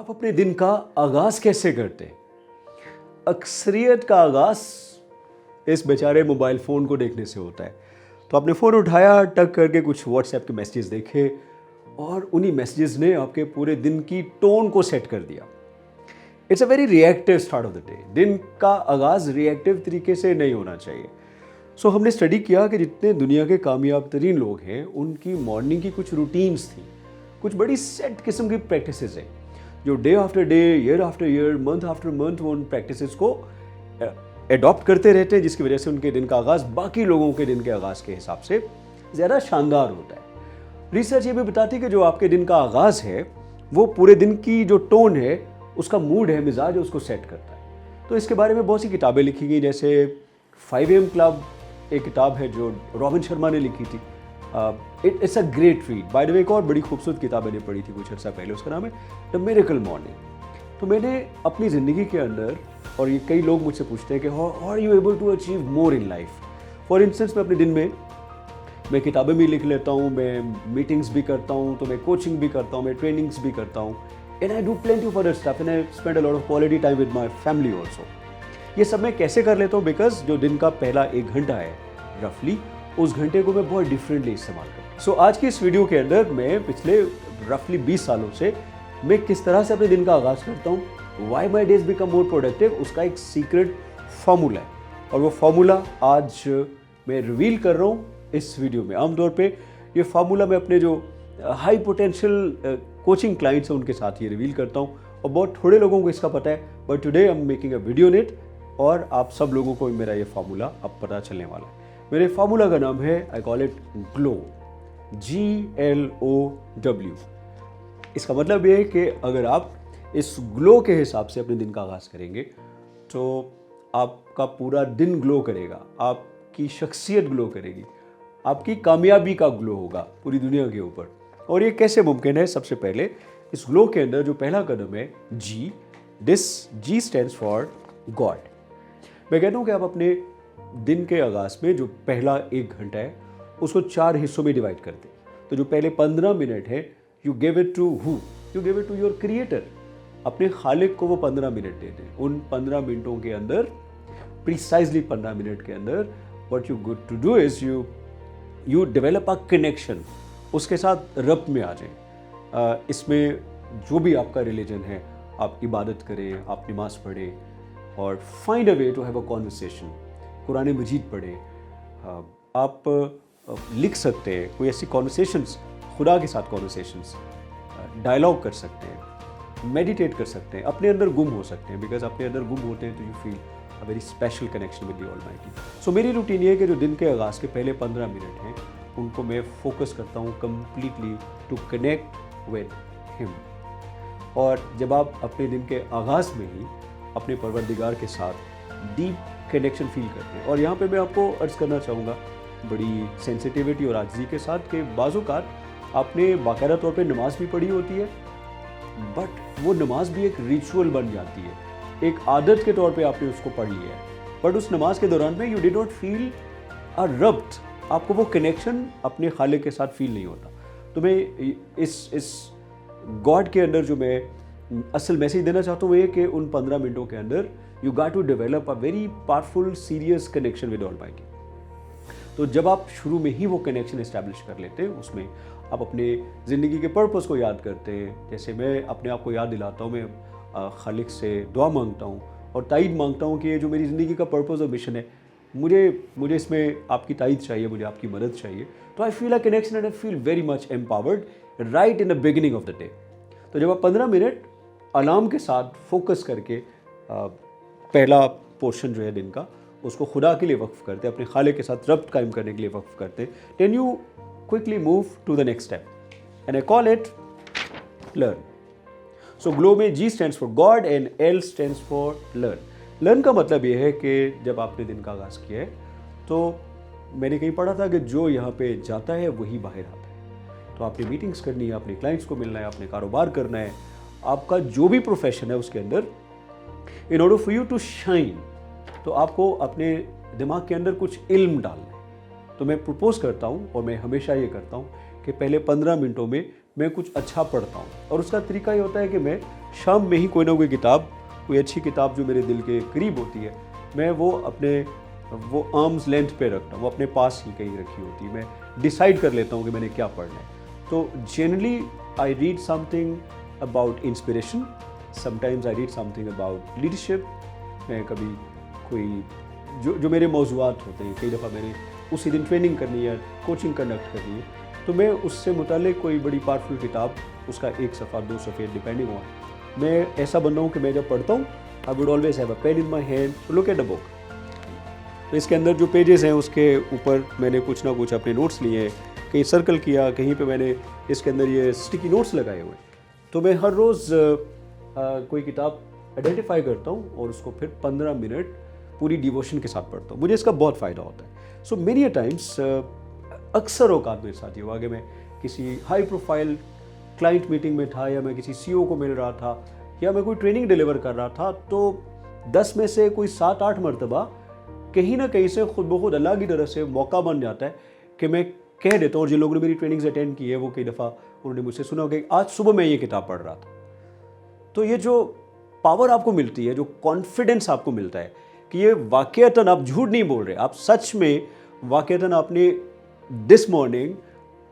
आप अपने दिन का आगाज़ कैसे करते हैं? अक्सरियत का आगाज़ इस बेचारे मोबाइल फ़ोन को देखने से होता है। तो आपने फ़ोन उठाया, टक करके कुछ व्हाट्सएप के मैसेजेस देखे और उन्हीं मैसेजेस ने आपके पूरे दिन की टोन को सेट कर दिया। It's a very reactive start of the day. दिन का आगाज़ रिएक्टिव तरीके से नहीं होना चाहिए। सो हमने स्टडी किया कि जितने दुनिया के कामयाब तरीन लोग हैं, उनकी मॉर्निंग की कुछ रूटीन्स थी, कुछ बड़ी सेट किस्म की प्रैक्टिसेस हैं जो day after day, year after year, month after month वो उन प्रैक्टिसेस को एडॉप्ट करते रहते हैं, जिसकी वजह से उनके दिन का आगाज़ बाकी लोगों के दिन के आगाज़ के हिसाब से ज़्यादा शानदार होता है। रिसर्च ये भी बताती है कि जो आपके दिन का आगाज़ है वो पूरे दिन की जो टोन है, उसका मूड है, मिजाज है, उसको सेट करता है। तो इसके बारे में बहुत सी किताबें लिखी गई, जैसे 5 AM क्लब एक किताब है जो रॉबिन शर्मा ने लिखी थी। It's a great read. Bye the वे एक और बड़ी खूबसूरत किताब मैंने पढ़ी थी कुछ अर्सा पहले, उसका नाम है द मिरेकल मॉर्निंग। तो मैंने अपनी ज़िंदगी के अंदर, और ये कई लोग मुझसे पूछते हैं कि how are you able to achieve more in life. For instance मैं अपने दिन में मैं किताबें भी लिख लेता हूँ, मैं मीटिंग्स भी करता हूँ, तो मैं कोचिंग भी करता हूँ, मैं ट्रेनिंग्स भी करता हूँ, and I do plenty of other stuff, and I spend a lot of quality time with my family also. ये सब मैं कैसे कर लेता हूँ? बिकॉज जो दिन का पहला 1 घंटा है रफली, उस घंटे को मैं बहुत डिफरेंटली इस्तेमाल करता हूँ। सो आज की इस वीडियो के अंदर मैं पिछले रफली 20 सालों से मैं किस तरह से अपने दिन का आगाज़ करता हूँ, why my days become more productive, उसका एक सीक्रेट फार्मूला है, और वो फार्मूला आज मैं रिवील कर रहा हूँ इस वीडियो में। आमतौर पे ये फार्मूला मैं अपने जो हाई पोटेंशियल कोचिंग क्लाइंट्स हैं उनके साथ ये रिवील करता हूँ, और बहुत थोड़े लोगों को इसका पता है, but today I am making a video on it, और आप सब लोगों को मेरा ये फार्मूला अब पता चलने वाला है। मेरे फार्मूला का नाम है, आई कॉल इट ग्लो, GLOW। इसका मतलब ये है कि अगर आप इस ग्लो के हिसाब से अपने दिन का आगाज़ करेंगे तो आपका पूरा दिन ग्लो करेगा, आपकी शख्सियत ग्लो करेगी, आपकी कामयाबी का ग्लो होगा पूरी दुनिया के ऊपर। और ये कैसे मुमकिन है? सबसे पहले इस ग्लो के अंदर जो पहला कदम है G स्टैंड्स फॉर गॉड। मैं कहता हूँ कि आप अपने दिन के आगाज़ में जो पहला 1 घंटा है उसको 4 हिस्सों में डिवाइड करते हैं। तो जो पहले 15 मिनट है, you give it to who? You give it to your creator. अपने खालिक को वो 15 मिनट देते हैं। उन 15 मिनटों के अंदर, प्रिसाइजली 15 मिनट के अंदर, what you good to do is you develop a connection, उसके साथ रब्त में आ जाएं। इसमें जो भी आपका रिलीजन है, आप इबादत करें, आप नमाज पढ़ें, और find a way to have a conversation. कुरान मजीद पढ़ें, आप लिख सकते हैं कोई ऐसी कॉन्वर्सेशंस, खुदा के साथ कॉन्वर्सेशंस, डायलॉग कर सकते हैं, मेडिटेट कर सकते हैं, अपने अंदर गुम हो सकते हैं, बिकॉज अपने अंदर गुम होते हैं तो you feel a very special connection with the almighty. So मेरी रूटीन ये है कि जो दिन के आगाज़ के पहले 15 मिनट हैं उनको मैं फोकस करता हूँ completely to connect with him. और जब आप अपने दिन के आगाज़ में ही अपने परवरदिगार के साथ डीप कनेक्शन फील करते हैं, और यहाँ पे मैं आपको अर्ज़ करना चाहूँगा बड़ी सेंसिटिविटी और आजिज़ी के साथ कि बाज़-औक़ात आपने बाकायदा तौर पे नमाज भी पढ़ी होती है, बट वो नमाज भी एक रिचुअल बन जाती है, एक आदत के तौर पे आपने उसको पढ़ लिया है, बट उस नमाज के दौरान में you did not feel a रब्त, आपको वो कनेक्शन अपने खालिक के साथ फील नहीं होता। तो मैं इस गॉड के अंदर जो मैं असल मैसेज देना चाहता हूँ वो ये कि उन 15 मिनटों के अंदर you got to develop a very powerful serious connection with almighty. तो जब आप शुरू में ही वो कनेक्शन इस्टेब्लिश कर लेते हैं, उसमें आप अपने ज़िंदगी के पर्पस को याद करते हैं। जैसे मैं अपने आप को याद दिलाता हूँ, मैं खालिक से दुआ मांगता हूँ और ताईद मांगता हूँ कि ये जो मेरी ज़िंदगी का पर्पस और मिशन है, मुझे इसमें आपकी ताईद चाहिए, मुझे आपकी मदद चाहिए। तो I feel a connection and I feel very much empowered right in the beginning of the day. तो जब आप 15 मिनट अलार्म के साथ फोकस करके पहला पोर्शन जो है दिन का, उसको खुदा के लिए वक्फ करते, अपने खालिक के साथ रब्त कायम करने के लिए वक्फ करते, then you quickly move to the next step, and I call it learn. So glow में G stands for God and L stands for learn. Learn का मतलब ये है कि जब आपने दिन का आगाज़ किया है, तो मैंने कहीं पढ़ा था कि जो यहाँ पे जाता है वही बाहर आता है। तो आपने मीटिंग्स करनी है, अपने क्लाइंट्स को मिलना है, आपने कारोबार करना है, आपका जो भी प्रोफेशन है उसके अंदर, in order for you to shine, तो आपको अपने दिमाग के अंदर कुछ इल्म डालना है। तो मैं प्रपोज करता हूँ, और मैं हमेशा ये करता हूँ कि पहले 15 मिनटों में मैं कुछ अच्छा पढ़ता हूँ, और उसका तरीका ये होता है कि मैं शाम में ही कोई ना कोई किताब, कोई अच्छी किताब जो मेरे दिल के करीब होती है, मैं वो आर्म्स लेंथ पे रखता हूँ, वो अपने पास ही कहीं रखी होती है। मैं डिसाइड कर लेता हूँ कि मैंने क्या पढ़ना है। तो generally I read something about inspiration, sometimes I read something about leadership. मैं कभी कोई जो मेरे मौज़ूआत होते हैं, कई दफ़ा मैंने उसी दिन ट्रेनिंग करनी है, कोचिंग कंडक्ट करनी है, तो मैं उससे मुताल्लिक़ कोई बड़ी पावरफुल किताब, उसका 1 सफ़ा 2 सफ़े डिपेंडिंग ऑन, मैं ऐसा बंदा हूँ कि मैं जब पढ़ता हूँ I would always have a pen in my hand to look at a book. तो इसके अंदर जो पेजेस हैं उसके ऊपर मैंने कुछ ना कुछ अपने नोट्स लिए हैं, कहीं सर्कल किया, कहीं पे मैंने इसके अंदर ये स्टिकी नोट्स लगाए हुए हैं। तो मैं हर रोज़ कोई किताब आइडेंटिफाई करता हूँ और उसको फिर 15 मिनट पूरी डिवोशन के साथ पढ़ता हूँ। मुझे इसका बहुत फ़ायदा होता है। सो मेनी टाइम्स अक्सर औकात मेरे साथ ये हुआ कि मैं किसी हाई प्रोफाइल क्लाइंट मीटिंग में था, या मैं किसी सीईओ को मिल रहा था, या मैं कोई ट्रेनिंग डिलीवर कर रहा था, तो 10 में से कोई 7-8 मरतबा कहीं ना कहीं से खुद ब खुद अल्लाह की तरफ से मौका बन जाता है कि मैं कह देता हूँ। और जिन लोगों ने मेरी ट्रेनिंग्स अटेंड की है वो कई दफ़ा उन्होंने मुझसे सुना होगा कि आज सुबह मैं ये किताब पढ़ रहा था। तो ये जो पावर आपको मिलती है, जो कॉन्फिडेंस आपको मिलता है कि ये वाकईतन आप झूठ नहीं बोल रहे, आप सच में वाकईतन आपने दिस मॉर्निंग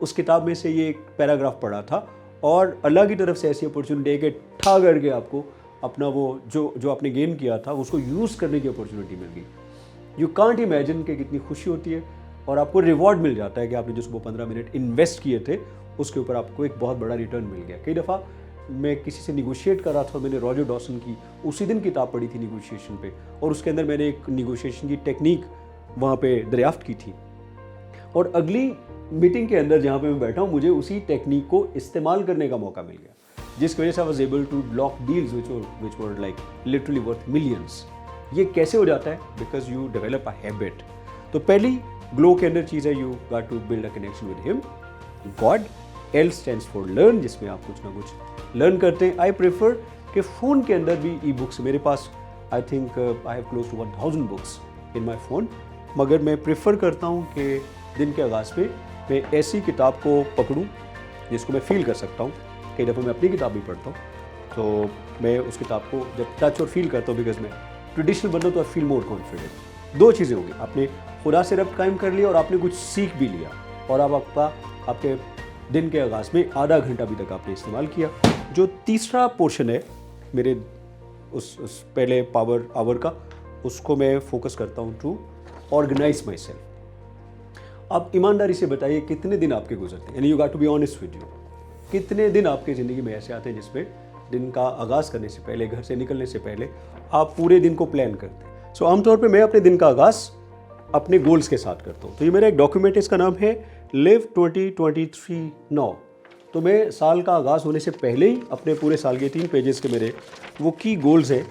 उस किताब में से ये एक पैराग्राफ पढ़ा था और अल्लाह की तरफ से ऐसी अपॉर्चुनिटी है कि ठा करके आपको अपना वो जो आपने गेन किया था उसको यूज़ करने की अपॉर्चुनिटी मिल गई। यू कांट इमेजिन कि कितनी खुशी होती है और आपको रिवॉर्ड मिल जाता है कि आपने जो सुबह 15 मिनट इन्वेस्ट किए थे उसके ऊपर आपको एक बहुत बड़ा रिटर्न मिल गया। कई दफ़ा मैं किसी से निगोशिएट कर रहा था, मैंने रॉजर डॉसन की उसी दिन किताब पढ़ी थी निगोशिएशन पे, और उसके अंदर मैंने एक निगोशिएशन की टेक्निक वहाँ पे दरियाफ्त की थी, और अगली मीटिंग के अंदर जहाँ पे मैं बैठा हूँ मुझे उसी टेक्निक को इस्तेमाल करने का मौका मिल गया, जिसकी वजह से I was able to lock deals which were like literally worth millions. ये कैसे हो जाता है? Because you develop a habit. तो पहली ग्लो के अंदर चीज़ है you got to build a connection with him, God. L stands for learn, जिसमें आप कुछ ना कुछ लर्न करते हैं। आई प्रेफर कि फ़ोन के अंदर भी ई बुक्स, मेरे पास I think I have close to 1000 books in my phone, मगर मैं प्रेफर करता हूँ कि दिन के आगाज़ पे मैं ऐसी किताब को पकड़ूँ जिसको मैं फील कर सकता हूँ। कई दफ़ा मैं अपनी किताब भी पढ़ता हूँ तो मैं उस किताब को जब टच और फील करता हूँ, बिकॉज मैं ट्रेडिशनल बंदा तो आई फील मोर कॉन्फिडेंट। दो चीज़ें होंगी, आपने खुदा से रब्त कायम कर लिया और आपने कुछ सीख भी लिया, और अब आपके दिन के आगाज़ में आधा घंटा अभी तक आपने इस्तेमाल किया। जो तीसरा पोर्शन है मेरे उस पहले पावर आवर का, उसको मैं फोकस करता हूँ टू ऑर्गेनाइज माई सेल्फ। आप ईमानदारी से बताइए कितने दिन आपके गुजरते हैं, यानी you got to be honest with you, कितने दिन आपकी ज़िंदगी में ऐसे आते हैं जिसमें दिन का आगाज़ करने से पहले, घर से निकलने से पहले आप पूरे दिन को प्लान करते हैं। सो आमतौर पे मैं अपने दिन का आगाज़ अपने गोल्स के साथ करता हूँ। तो ये मेरा एक डॉक्यूमेंट है, इसका नाम है लिव 2023 नाउ। तो मैं साल का आगाज़ होने से पहले ही अपने पूरे साल के 3 पेजेस के मेरे वो की गोल्स हैं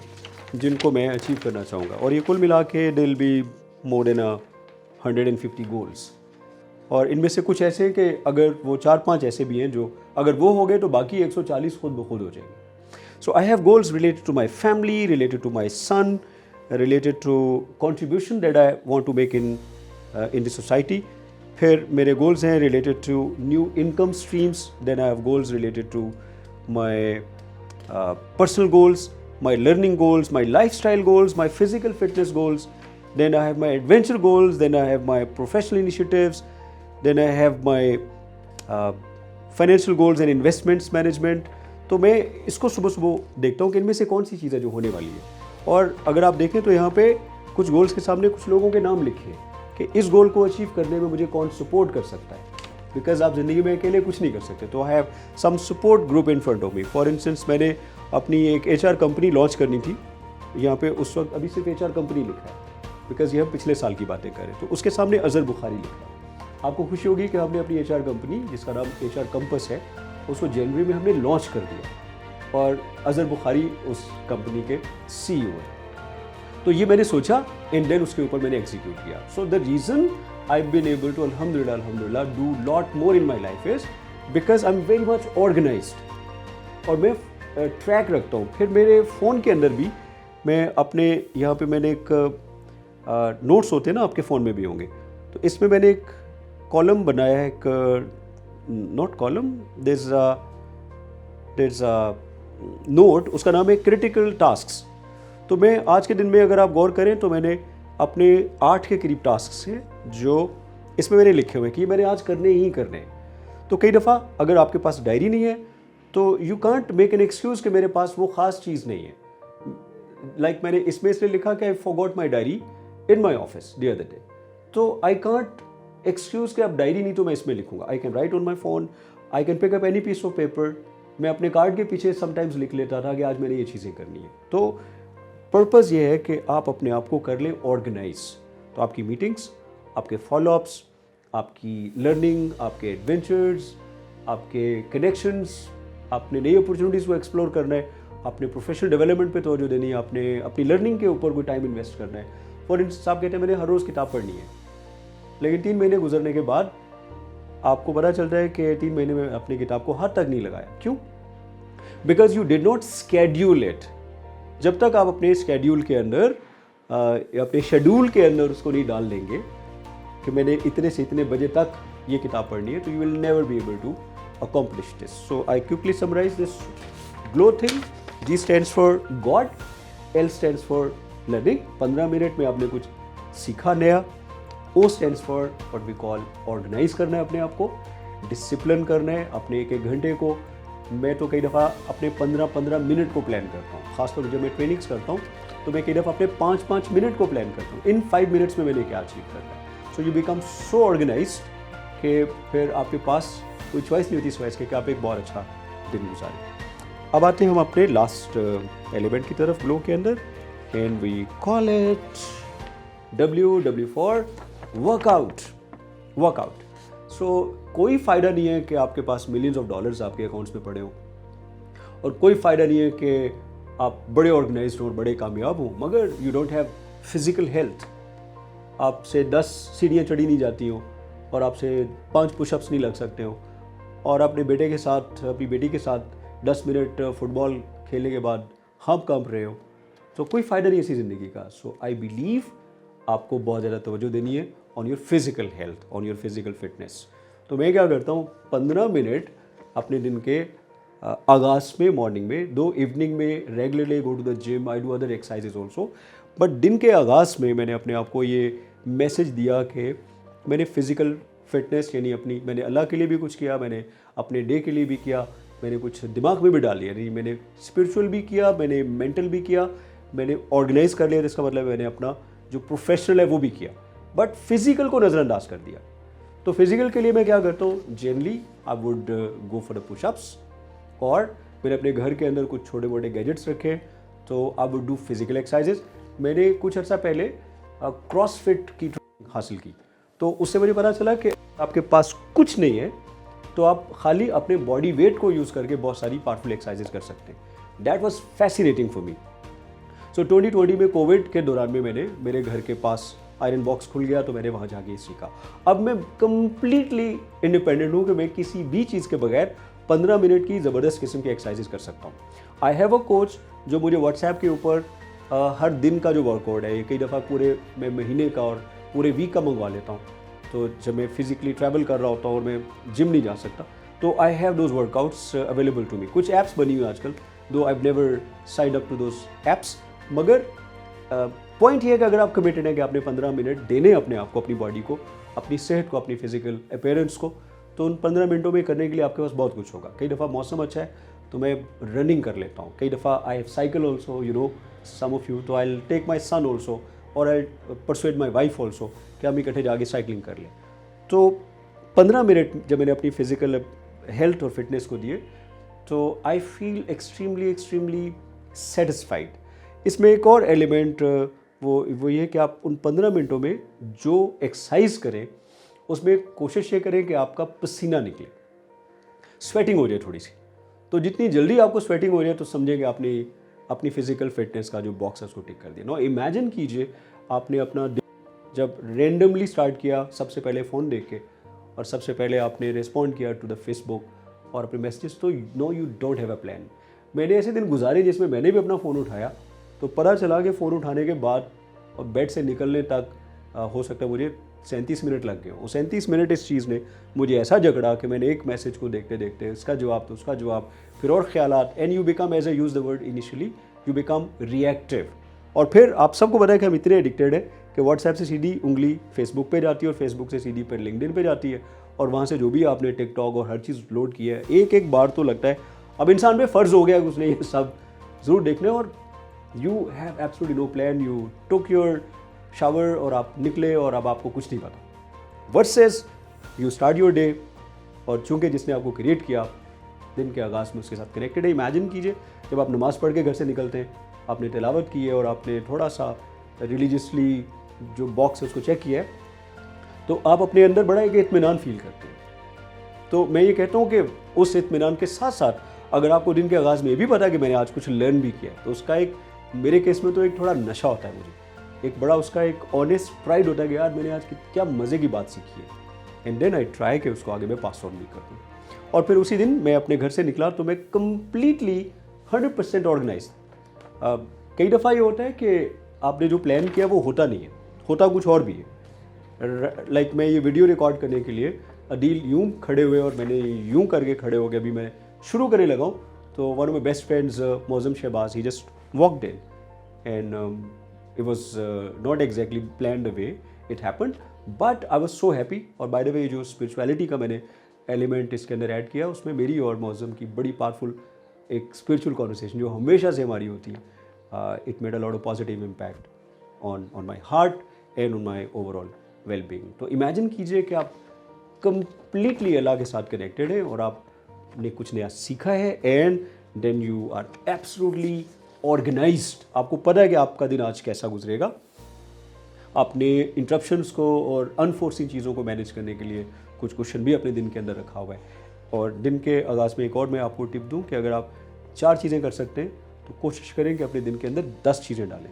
जिनको मैं अचीव करना चाहूँगा, और ये कुल मिला के दिल बी मोर देन 150 गोल्स। और इनमें से कुछ ऐसे कि अगर वो 4-5 ऐसे भी हैं जो अगर वो हो गए तो बाकी 140 खुद ब खुद हो जाएंगे। So I have goals related to my family, related to my son, related to contribution that I want to make in the society. फिर मेरे गोल्स हैं related to new income streams. Then I have goals related to my personal goals, my learning goals, my lifestyle goals, my physical fitness goals. Then I have my adventure goals, then I have my professional initiatives, then I have my financial goals and investments management। तो मैं इसको सुबह सुबह देखता हूँ कि इनमें से कौन सी चीज़ है जो होने वाली है। और अगर आप देखें तो यहाँ पे कुछ गोल्स के सामने कुछ लोगों के नाम लिखे हैं कि इस गोल को अचीव करने में मुझे कौन सपोर्ट कर सकता है, बिकॉज आप ज़िंदगी में अकेले कुछ नहीं कर सकते। तो I have some support group in front of me. For instance मैंने अपनी एक HR कंपनी लॉन्च करनी थी, यहाँ पे उस वक्त अभी सिर्फ HR कंपनी लिखा है बिकॉज ये हम पिछले साल की बातें करें, तो उसके सामने अज़हर बुखारी लिखा है। आपको खुशी होगी कि हमने अपनी HR कंपनी जिसका नाम HR कंपस है उसको जनवरी में हमने लॉन्च कर दिया, और अज़हर बुखारी उस कंपनी के CEO हैं। तो ये मैंने सोचा एंड देन उसके ऊपर मैंने एग्जीक्यूट किया। So the reason I been able to अल्हम्दुलिल्लाह do lot more in my life is because I am very much organised, और मैं ट्रैक रखता हूँ। फिर मेरे फ़ोन के अंदर भी मैं अपने यहाँ पे मैंने एक नोट्स होते हैं ना, आपके फ़ोन में भी होंगे, तो इसमें मैंने एक कॉलम बनाया है, एक note column, there is note, उसका नाम है क्रिटिकल टास्क्स। तो मैं आज के दिन में अगर आप गौर करें तो मैंने अपने 8 के करीब टास्क हैं जो इसमें मैंने लिखे हुए कि मैंने आज करने ही करने हैं। तो कई दफ़ा अगर आपके पास डायरी नहीं है तो you can't make an excuse कि मेरे पास वो ख़ास चीज़ नहीं है। लाइक मैंने इसमें इसलिए लिखा कि I forgot my diary in my office the other day. तो आई कांट एक्सक्यूज़ कि अब डायरी नहीं तो मैं इसमें लिखूंगा। I can write on my phone, I can pick up any piece of paper. मैं अपने कार्ड के पीछे समटाइम्स लिख लेता था कि आज मैंने ये चीज़ें करनी है। तो पर्पज़ ये है कि आप अपने आप को कर लें ऑर्गेनाइज। तो आपकी मीटिंग्स, आपके फॉलोअप्स, आपकी लर्निंग, आपके एडवेंचर्स, आपके कनेक्शंस, आपने नई अपॉर्चुनिटीज़ को एक्सप्लोर करना है, आपने प्रोफेशनल डेवलपमेंट पे तवज्जो देनी है, आपने अपनी लर्निंग के ऊपर कोई टाइम इन्वेस्ट करना है। फॉर इंस्टेंस आप कहते हैं मैंने हर रोज़ किताब पढ़नी है, लेकिन 3 महीने गुजरने के बाद आपको पता चलता है कि 3 महीने में अपनी किताब को हाथ तक नहीं लगाया। क्यों? Because you did not schedule it. जब तक आप अपने स्केड्यूल के अंदर अपने शेड्यूल के अंदर उसको नहीं डाल देंगे कि मैंने इतने से इतने बजे तक ये किताब पढ़नी है, तो you will never be able to accomplish this. So I quickly summarise this glow thing. G stands for God, L stands for learning। 15 minute में आपने कुछ सीखा नया। O stands for what we call organize करना है अपने आप को, डिसिप्लिन करना है अपने एक घंटे को। मैं तो कई दफ़ा अपने 15-15 मिनट को प्लान करता हूँ। खासतौर पर जब मैं ट्रेनिंग्स करता हूँ तो मैं कई दफ़ा अपने 5-5 मिनट को प्लान करता हूँ। इन 5 मिनट्स में मैंने क्या अचीव करना है। So you become so organised कि फिर आपके पास कोई चॉइस नहीं होती इस वजह से कि आप एक बहुत अच्छा दिन गुजारें। अब आते हैं हम अपने लास्ट एलिमेंट की तरफ ग्लो के अंदर, and we call it W for workout. Workout. सो कोई फ़ायदा नहीं है कि आपके पास मिलियंस ऑफ डॉलर्स आपके अकाउंट्स में पड़े हो, और कोई फ़ायदा नहीं है कि आप बड़े ऑर्गेनाइज्ड हो और बड़े कामयाब हो, मगर you don't have physical health. आपसे 10 सीढ़ियाँ चढ़ी नहीं जाती हो, और आपसे 5 पुशअप्स नहीं लग सकते हो, और अपने बेटे के साथ, अपनी बेटी के साथ 10 मिनट फुटबॉल खेलने के बाद हम कांप रहे हो, तो कोई फ़ायदा नहीं ऐसी ज़िंदगी का। सो आई बिलीव आपको बहुत ज़्यादा तवज्जो देनी है on your physical health, on your physical fitness. तो मैं क्या करता हूँ, 15 मिनट अपने दिन के आगाज़ में, मॉर्निंग में, दो इवनिंग में regularly go to the gym, I do other exercises also, but दिन के आगाज़ में मैंने अपने आप को ये मैसेज दिया कि मैंने फ़िज़िकल फिटनेस यानी अपनी, मैंने अल्लाह के लिए भी कुछ किया, मैंने अपने डे के लिए भी किया, मैंने कुछ दिमाग में भी डाल लिया, नहीं मैंने स्पिरिचुअल भी किया, मैंने मेंटल भी किया, मैंने ऑर्गेनाइज कर लिया, जिसका मतलब मैंने अपना जो प्रोफेशनल है वो भी किया, बट फिजिकल को नज़रअंदाज कर दिया। तो फिजिकल के लिए मैं क्या करता हूँ, generally I would go for the pushups, और मैंने अपने घर के अंदर कुछ छोटे मोटे गैजेट्स रखे, तो I would do physical exercises. मैंने कुछ अर्सा पहले क्रॉसफिट की ट्रेनिंग हासिल की, तो उससे मुझे पता चला कि आपके पास कुछ नहीं है तो आप खाली अपने बॉडी वेट को यूज़ करके बहुत सारी पावरफुल एक्सरसाइजेज कर सकते हैं। That was fascinating for me. So 2020 में कोविड के दौरान में मैंने, मेरे घर के पास आयरन बॉक्स खुल गया, तो मैंने वहाँ जाके सीखा। अब मैं कम्प्लीटली इंडिपेंडेंट हूँ कि मैं किसी भी चीज़ के बगैर 15 मिनट की ज़बरदस्त किस्म की एक्सरसाइजेज कर सकता हूँ। आई हैव अ कोच जो मुझे व्हाट्सएप के ऊपर हर दिन का जो वर्कआउट है, कई दफ़ा पूरे मैं महीने का और पूरे वीक का मंगवा लेता हूँ। तो जब मैं फिजिकली ट्रैवल कर रहा होता हूँ और मैं जिम नहीं जा सकता, तो I have those workouts available to me. कुछ ऐप्स बनी हुई आजकल, though I never signed up to those apps, मगर पॉइंट ये है कि अगर आप कमिटेड हैं कि आपने 15 मिनट देने अपने आप को, अपनी बॉडी को, अपनी सेहत को, अपनी फिजिकल अपीयरेंस को, तो उन 15 मिनटों में करने के लिए आपके पास बहुत कुछ होगा। कई दफ़ा मौसम अच्छा है तो मैं रनिंग कर लेता हूँ, कई दफ़ा I have cycle also, you know some of you, तो I will take my son also, और I persuade my wife also कि हम इकट्ठे जाके साइकिलिंग कर लें। तो 15 मिनट जब मैंने अपनी फिजिकल हेल्थ और फिटनेस को दिए, तो आई फील एक्सट्रीमली सेटिस्फाइड। इसमें एक और एलिमेंट वो ये कि आप उन 15 मिनटों में जो एक्सरसाइज करें उसमें कोशिश ये करें कि आपका पसीना निकले, स्वेटिंग हो जाए थोड़ी सी। तो जितनी जल्दी आपको स्वेटिंग हो जाए तो समझेंगे आपने अपनी फिजिकल फिटनेस का जो बॉक्स है उसको टिक कर दिया। नो इमेजिन कीजिए आपने अपना जब रेंडमली स्टार्ट किया, सबसे पहले फ़ोन देख के, और सबसे पहले आपने रिस्पॉन्ड किया टू द फेसबुक और अपने मैसेजेस, तो no you don't have a plan. मैंने ऐसे दिन गुजारे जिसमें मैंने भी अपना फ़ोन उठाया तो पता चला कि फ़ोन उठाने के बाद और बेड से निकलने तक हो सकता है मुझे 37 मिनट लग गए। वो 37 मिनट इस चीज़ ने मुझे ऐसा जकड़ा कि मैंने एक मैसेज को देखते देखते इसका जवाब तो उसका जवाब, फिर और ख्यालात, and you become, as I use the word initially, you become reactive. और फिर आप सबको पता है कि हम इतने एडिक्टेड हैं कि व्हाट्सएप से सीधी उंगली फेसबुक पे जाती है और फेसबुक से सीधी पर लिंक्डइन पे जाती है, और वहाँ से जो भी आपने टिकटॉक और हर चीज़ लोड की है, एक एक बार तो लगता है अब इंसान पे फ़र्ज़ हो गया कि उसने ये सब ज़रूर देखने, और you have absolutely no plan, you took your shower और आप निकले और अब आपको कुछ नहीं पता। Versus you start your day, और चूंकि जिसने आपको क्रिएट किया दिन के आगाज़ में उसके साथ कनेक्टेड है। इमेजिन कीजिए जब आप नमाज़ पढ़ के घर से निकलते हैं, आपने तिलावत की है और आपने थोड़ा सा रिलीजियसली जो बॉक्स है उसको चेक किया है, तो आप अपने अंदर बड़ा एक इत्मीनान फील करते हैं। तो मैं ये कहता हूँ कि उस इत्मीनान के साथ साथ अगर आपको दिन के आगाज़ में ये भी पता है कि मैंने आज कुछ लर्न भी किया है, तो उसका एक, मेरे केस में तो एक थोड़ा नशा होता है मुझे, एक बड़ा उसका एक ऑनेस्ट प्राइड होता है कि यार मैंने आज क्या मज़े की बात सीखी है, एंड देन आई ट्राई कि उसको आगे मैं पास ऑन भी कर दूँ। और फिर उसी दिन मैं अपने घर से निकला तो मैं कम्प्लीटली 100% ऑर्गेनाइज। कई दफ़ा ये होता है कि आपने जो प्लान किया वो होता नहीं है, होता कुछ और भी है। लाइक मैं ये वीडियो रिकॉर्ड करने के लिए अदील यूं खड़े हुए और मैंने यूं करके खड़े हो गए, अभी मैं शुरू करने लगा हूँ, तो one of my best friends Mauzam Shahbaz, he just walked in and it was not exactly planned the way it happened, but I was so happy. और बाय द वे जो स्पिरिचुअलिटी का मैंने एलिमेंट इसके अंदर ऐड किया, उसमें मेरी और मौज़म की बड़ी पावरफुल एक स्पिरिचुअल कॉन्वर्सेशन जो हमेशा से हमारी होती है, it made a lot of positive impact on my heart and on my overall wellbeing. तो इमेजिन कीजिए कि आप कंप्लीटली अल्लाह के साथ कनेक्टेड हैं और आपने कुछ नया सीखा है, and then you are absolutely organised. आपको पता है कि आपका दिन आज कैसा गुजरेगा। आपने इंटरप्शंस को और अनफोर्सिन चीज़ों को मैनेज करने के लिए कुछ क्वेश्चन भी अपने दिन के अंदर रखा हुआ है। और दिन के आगाज़ में एक और मैं आपको टिप दूं कि अगर आप 4 चीज़ें कर सकते हैं तो कोशिश करें कि अपने दिन के अंदर 10 चीज़ें डालें।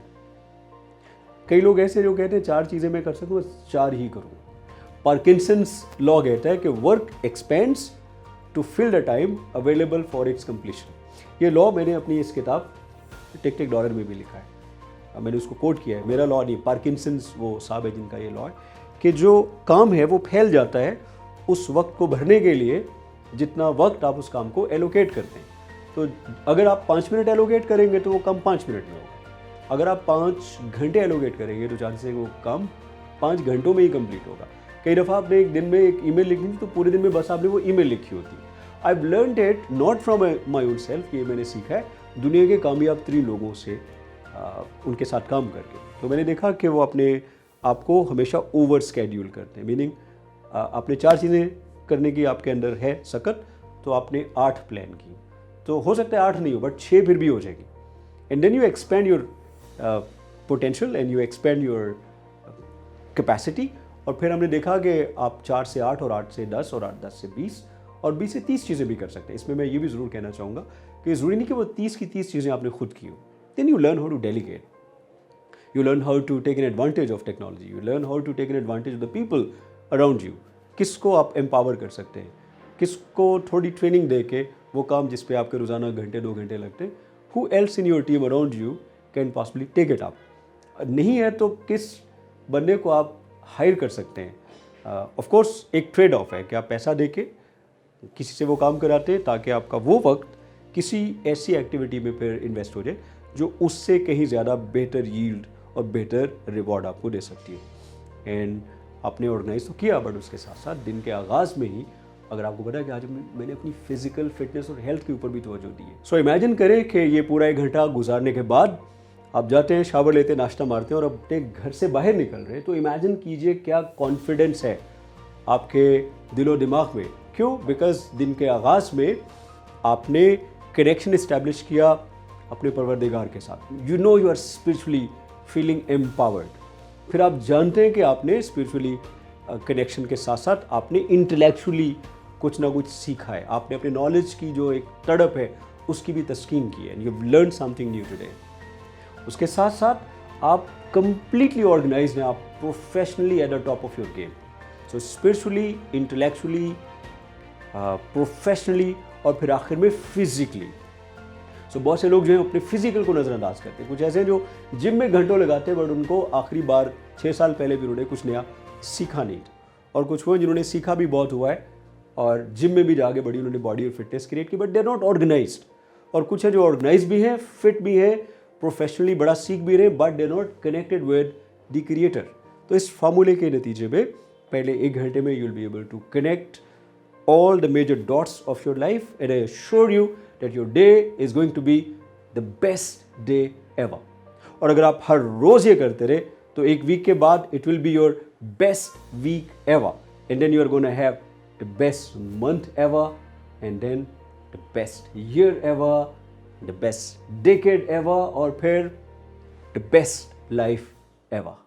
कई लोग ऐसे जो कहते हैं 4 चीज़ें मैं कर सकूँ, 4 ही करूँ। पार्किंसंस लॉ कहता है कि work expands to fill the time available for its completion. ये लॉ मैंने अपनी इस किताब टिक टिक डॉलर में भी लिखा है, मैंने उसको कोट किया है। मेरा लॉ नहीं, पार्किंसंस वो साहब है जिनका ये लॉ है कि जो काम है वो फैल जाता है उस वक्त को भरने के लिए जितना वक्त आप उस काम को एलोकेट करते हैं। तो अगर आप 5 मिनट एलोकेट करेंगे तो वो काम 5 मिनट में होगा। अगर आप 5 घंटे एलोकेट करेंगे तो चांसेस है वो काम 5 घंटों में ही कंप्लीट होगा। कई दफ़ा आपने एक दिन में एक ईमेल लिखनी थी तो पूरे दिन में बस आपने वो ईमेल लिखी होती है। I have learned it not from my own self, ये मैंने सीखा है दुनिया के कामयाब 3 लोगों से उनके साथ काम करके। तो मैंने देखा कि वो अपने आपको हमेशा ओवर स्केड्यूल करते हैं, मीनिंग आपने 4 चीज़ें करने की आपके अंदर है सकत, तो आपने 8 प्लान की, तो हो सकता है 8 नहीं हो बट 6 फिर भी हो जाएगी। And then you expand your potential and you expand your capacity. और फिर हमने देखा कि आप 4 से 8 और 8 से 10 और 10 से 20 और 20 से 30 चीज़ें भी कर सकते हैं। इसमें मैं ये भी ज़रूर कहना चाहूँगा कि ज़रूरी नहीं कि वो 30 की 30 चीज़ें आपने खुद की हो। Then you learn how to delegate, you learn how to take an advantage of technology, you learn how to take an advantage of the people around you। किसको आप एम्पावर कर सकते हैं, किसको थोड़ी ट्रेनिंग दे के वो काम जिस पे आपके रोज़ाना घंटे 2 घंटे लगते हैं, who else in your team around you can possibly take it up। नहीं है तो किस बंदे को आप हायर कर सकते हैं। ऑफ कोर्स एक ट्रेड ऑफ है कि आप पैसा दे के किसी से वो काम कराते हैं ताकि आपका वो वक्त किसी ऐसी एक्टिविटी में फिर इन्वेस्ट हो जाए जो उससे कहीं ज़्यादा बेहतर यील्ड और बेहतर रिवॉर्ड आपको दे सकती है। एंड आपने ऑर्गेनाइज तो किया, बट उसके साथ साथ दिन के आगाज़ में ही अगर आपको पता है कि आज मैंने अपनी फिजिकल फिटनेस और हेल्थ के ऊपर भी तवज्जो दी है। सो इमेजिन करें कि ये पूरा 1 घंटा गुजारने के बाद आप जाते हैं, शावर लेते हैं, नाश्ता मारते हैं और अपने घर से बाहर निकल रहे हैं, तो इमेजिन कीजिए क्या कॉन्फिडेंस है आपके दिलो दिमाग में। क्यों? बिकॉज दिन के आगाज़ में आपने कनेक्शन इस्टेब्लिश किया अपने परवरदिगार के साथ। You know you are spiritually feeling empowered. फिर आप जानते हैं कि आपने स्पिरिचुअली कनेक्शन के साथ साथ आपने इंटेलेक्चुअली कुछ ना कुछ सीखा है, आपने अपने नॉलेज की जो एक तड़प है उसकी भी तस्कीन की है। You have learn something new today. उसके साथ साथ आप कंप्लीटली ऑर्गेनाइज्ड हैं, आप professionally at the top of your game. So spiritually, intellectually, professionally और फिर आखिर में फिजिकली। सो बहुत से लोग जो हैं अपने फिजिकल को नज़रअंदाज करते हैं। कुछ ऐसे जो जिम में घंटों लगाते हैं बट उनको आखिरी बार 6 साल पहले भी उन्होंने कुछ नया सीखा नहीं था, और कुछ हुए जिन्होंने सीखा भी बहुत हुआ है और जिम में भी आगे बढ़ी, उन्होंने बॉडी और फिटनेस क्रिएट की, but they are not organised. और कुछ है जो ऑर्गेनाइज भी है, फिट भी है, प्रोफेशनली बड़ा सीख भी रहे, but they are not connected with the creator. तो इस फार्मूले के नतीजे में पहले 1 घंटे में you will be able to connect all the major dots of your life, and I assure you that your day is going to be the best day ever. और अगर आप हर रोज ये करते रहे तो एक वीक के बाद it will be your best week ever, and then you are going to have the best month ever, and then the best year ever, the best decade ever, और फिर the best life ever.